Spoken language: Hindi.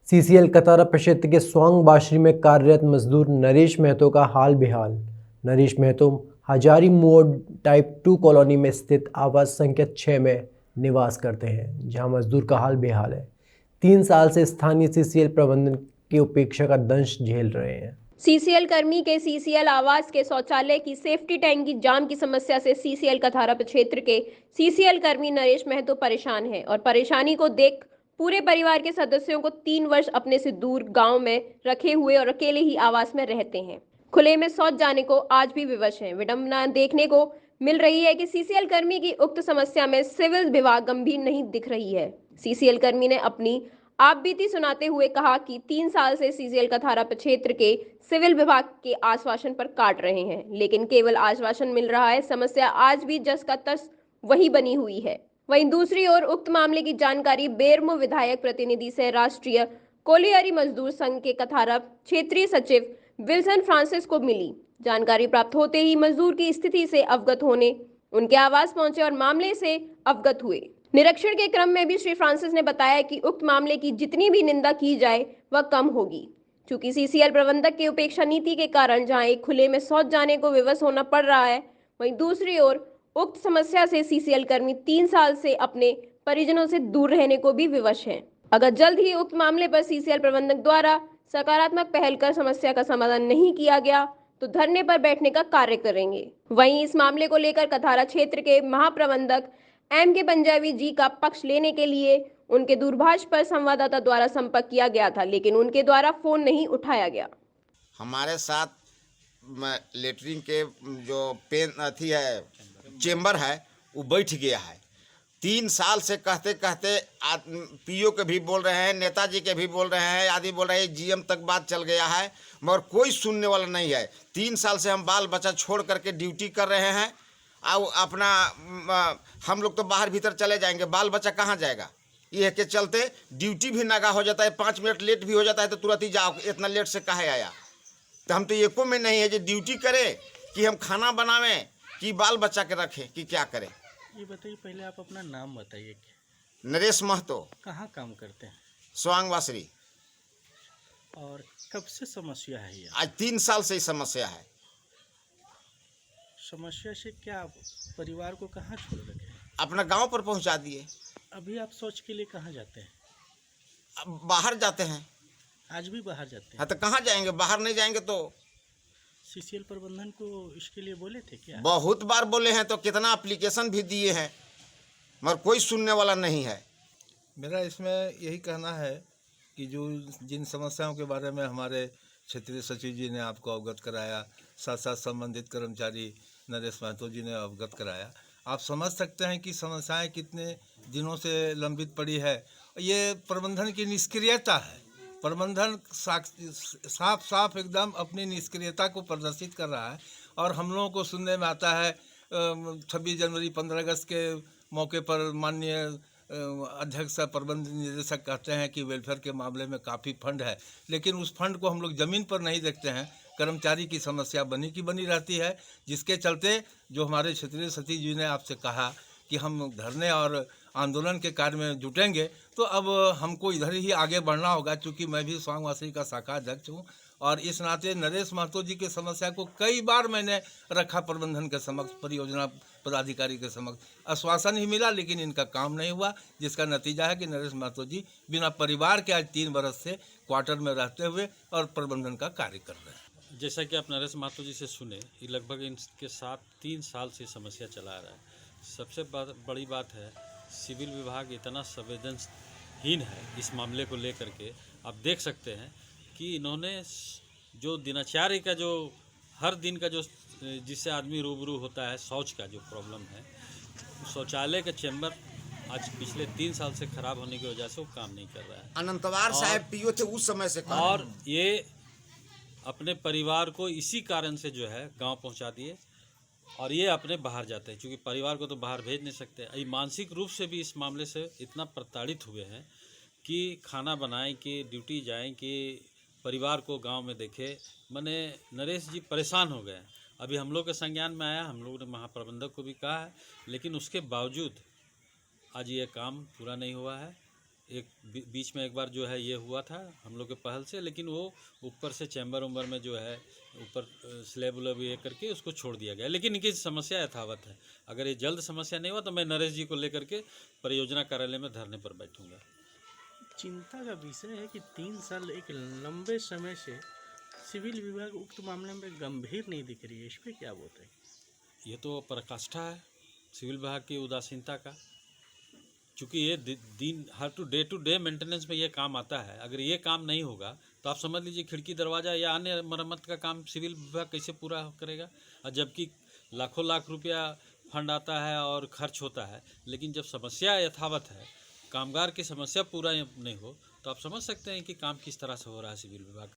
सीसीएल कतारा प्रक्षेत्र के स्वांग बाशरी में कार्यरत मजदूर नरेश महतो का हाल बेहाल। नरेश महतो हजारी मोड़ टाइप 2 कॉलोनी में स्थित आवास संख्या 6 में निवास करते हैं, जहां मजदूर का हाल बेहाल है। 3 साल से स्थानीय सीसीएल प्रबंधन की उपेक्षा का दंश झेल रहे हैं। सीसीएल कर्मी के सीसीएल आवास के शौचालय की सेफ्टी टैंक की जाम की समस्या से सीसीएल कथारा क्षेत्र के सीसीएल कर्मी नरेश महतो परेशान है और परेशानी को देख पूरे परिवार के सदस्यों को 3 वर्ष अपने से दूर गांव में रखे हुए और अकेले ही आवास में रहते हैं। खुले में शौच जाने को आज भी विवश हैं। विडंबना देखने को मिल रही है कि सीसीएल कर्मी की उक्त समस्या में सिविल विभाग गंभीर नहीं दिख रही है। सीसीएल कर्मी ने अपनी आप बीती सुनाते हुए कहा कि 3 साल से सीसीएल कथारा क्षेत्र के सिविल विभाग के आश्वासन पर काट रहे हैं, लेकिन केवल आश्वासन मिल रहा है। समस्या आज भी जस का तस वही बनी हुई है। वहीं दूसरी ओर उक्त मामले की जानकारी बेरमो विधायक प्रतिनिधि से राष्ट्रीय कोलियारी मजदूर संघ के कथारा क्षेत्रीय सचिव विल्सन फ्रांसिस को मिली। जानकारी प्राप्त होते ही मजदूर की स्थिति से अवगत होने उनके आवास पहुंचे और मामले से अवगत हुए। निरीक्षण के क्रम में भी श्री फ्रांसिस ने बताया कि उक्त मामले की जितनी भी निंदा की जाए वह कम होगी। चूंकि सीसीएल प्रबंधक की उपेक्षा नीति के कारण जहां एक खुले में शौच जाने को विवश होना पड़ रहा है, वहीं दूसरी ओर उक्त समस्या से सीसीएल कर्मी 3 साल से अपने परिजनों से दूर रहने को भी विवश हैं। अगर जल्द ही उक्त मामले पर सीसीएल प्रबंधक द्वारा सकारात्मक पहल कर समस्या का समाधान नहीं किया गया तो धरने पर बैठने का कार्य करेंगे। वहीं इस मामले को लेकर कथारा क्षेत्र के महाप्रबंधक के पंजाबी जी का पक्ष लेने के लिए उनके दूरभाष पर संवाददाता द्वारा संपर्क किया गया था, लेकिन उनके द्वारा फोन नहीं उठाया गया। हमारे साथ लेटरिन के जो पेन अथी है चेम्बर है वो बैठ गया है। 3 साल से कहते कहते पीओ के भी बोल रहे हैं, नेताजी के भी बोल रहे हैं, आदि बोल रहे हैं, जीएम तक बात चल गया है, मगर कोई सुनने वाला नहीं है। 3 साल से हम बाल बच्चा छोड़ करके ड्यूटी कर रहे हैं और अपना हम लोग तो बाहर भीतर चले जाएंगे, बाल बच्चा कहाँ जाएगा। ये के चलते ड्यूटी भी नागा हो जाता है, 5 मिनट लेट भी हो जाता है तो तुरंत ही जाओ, इतना लेट से काहे आया। तो हम तो एको में नहीं है जो ड्यूटी करें कि हम खाना बनावें कि बाल बच्चा के रखें कि क्या करें। ये बताइए, पहले आप अपना नाम बताइए। नरेश महतो। कहाँ काम करते हैं? स्वांग बाशरी। और कब से समस्या है ये? आज 3 साल से ही समस्या है। समस्या से क्या परिवार को कहाँ छोड़ रखे हैं? अपना गांव पर पहुंचा दिए। अभी आप शौच के लिए कहाँ जाते हैं? अब बाहर जाते हैं। आज भी बाहर जाते हैं? हाँ तो कहाँ जाएंगे, बाहर नहीं जाएंगे तो। सीसीएल प्रबंधन को इसके लिए बोले थे क्या? बहुत बार बोले हैं, तो कितना एप्लीकेशन भी दिए हैं, मगर कोई सुनने वाला नहीं है। मेरा इसमें यही कहना है कि जो जिन समस्याओं के बारे में हमारे क्षेत्रीय सचिव जी ने आपको अवगत कराया, साथ साथ संबंधित कर्मचारी नरेश महतो जी ने अवगत कराया, आप समझ सकते हैं कि समस्याएं कितने दिनों से लंबित पड़ी है। ये प्रबंधन की निष्क्रियता है। प्रबंधन साफ साफ एकदम अपनी निष्क्रियता को प्रदर्शित कर रहा है। और हम लोगों को सुनने में आता है 26 जनवरी 15 अगस्त के मौके पर माननीय अध्यक्ष प्रबंध निदेशक कहते हैं कि वेलफेयर के मामले में काफ़ी फंड है, लेकिन उस फंड को हम लोग ज़मीन पर नहीं देखते हैं। कर्मचारी की समस्या बनी की बनी रहती है, जिसके चलते जो हमारे क्षेत्रीय सचिव जी ने आपसे कहा कि हम धरने और आंदोलन के कार्य में जुटेंगे, तो अब हमको इधर ही आगे बढ़ना होगा। चूँकि मैं भी स्वांग बाशरी का शाखा अध्यक्ष हूँ और इस नाते नरेश महतो जी की समस्या को कई बार मैंने रखा प्रबंधन के समक्ष, परियोजना पदाधिकारी के समक्ष। आश्वासन ही मिला, लेकिन इनका काम नहीं हुआ, जिसका नतीजा है कि नरेश महतो जी बिना परिवार के आज 3 बरस से क्वार्टर में रहते हुए और प्रबंधन का कार्य कर रहे हैं। जैसा कि आप नरेश महतो जी से सुने, ये लगभग इनके साथ 3 साल से समस्या चला रहा है। सबसे बड़ी बात है, सिविल विभाग इतना संवेदनहीन है इस मामले को लेकर के। आप देख सकते हैं कि इन्होंने जो दिनचर्या का जो हर दिन का जो जिससे आदमी रूबरू होता है, शौच का जो प्रॉब्लम है, शौचालय का चैम्बर आज पिछले 3 साल से खराब होने की वजह से वो काम नहीं कर रहा है। अनंतवार साहब पीओ थे उस समय से, और ये अपने परिवार को इसी कारण से जो है गांव पहुंचा दिए और ये अपने बाहर जाते हैं, क्योंकि परिवार को तो बाहर भेज नहीं सकते। ये मानसिक रूप से भी इस मामले से इतना प्रताड़ित हुए हैं कि खाना बनाएं कि ड्यूटी जाएं कि परिवार को गांव में देखे। मैंने नरेश जी परेशान हो गए। अभी हम लोग के संज्ञान में आया, हम लोग ने महाप्रबंधक को भी कहा है, लेकिन उसके बावजूद आज ये काम पूरा नहीं हुआ है। एक बीच में एक बार जो है ये हुआ था हम लोग के पहल से, लेकिन वो ऊपर से चैम्बर उम्बर में जो है ऊपर स्लैब उलैब ये करके उसको छोड़ दिया गया। लेकिन इनकी समस्या यथावत है। अगर ये जल्द समस्या नहीं हुआ तो मैं नरेश जी को लेकर के परियोजना कार्यालय में धरने पर बैठूंगा। चिंता का विषय है कि 3 साल एक लंबे समय से सिविल विभाग उक्त मामले में गंभीर नहीं दिख रही है, इस पर क्या बोलते हैं? ये तो पराकाष्ठा है सिविल विभाग की उदासीनता का, क्योंकि ये दिन हर टू डे मेंटेनेंस में ये काम आता है। अगर ये काम नहीं होगा तो आप समझ लीजिए खिड़की दरवाज़ा या अन्य मरम्मत का काम सिविल विभाग कैसे पूरा करेगा। और जबकि लाखों लाख रुपया फंड आता है और खर्च होता है, लेकिन जब समस्या यथावत है, कामगार की समस्या पूरा नहीं हो, तो आप समझ सकते हैं कि काम किस तरह से हो रहा है सिविल विभाग।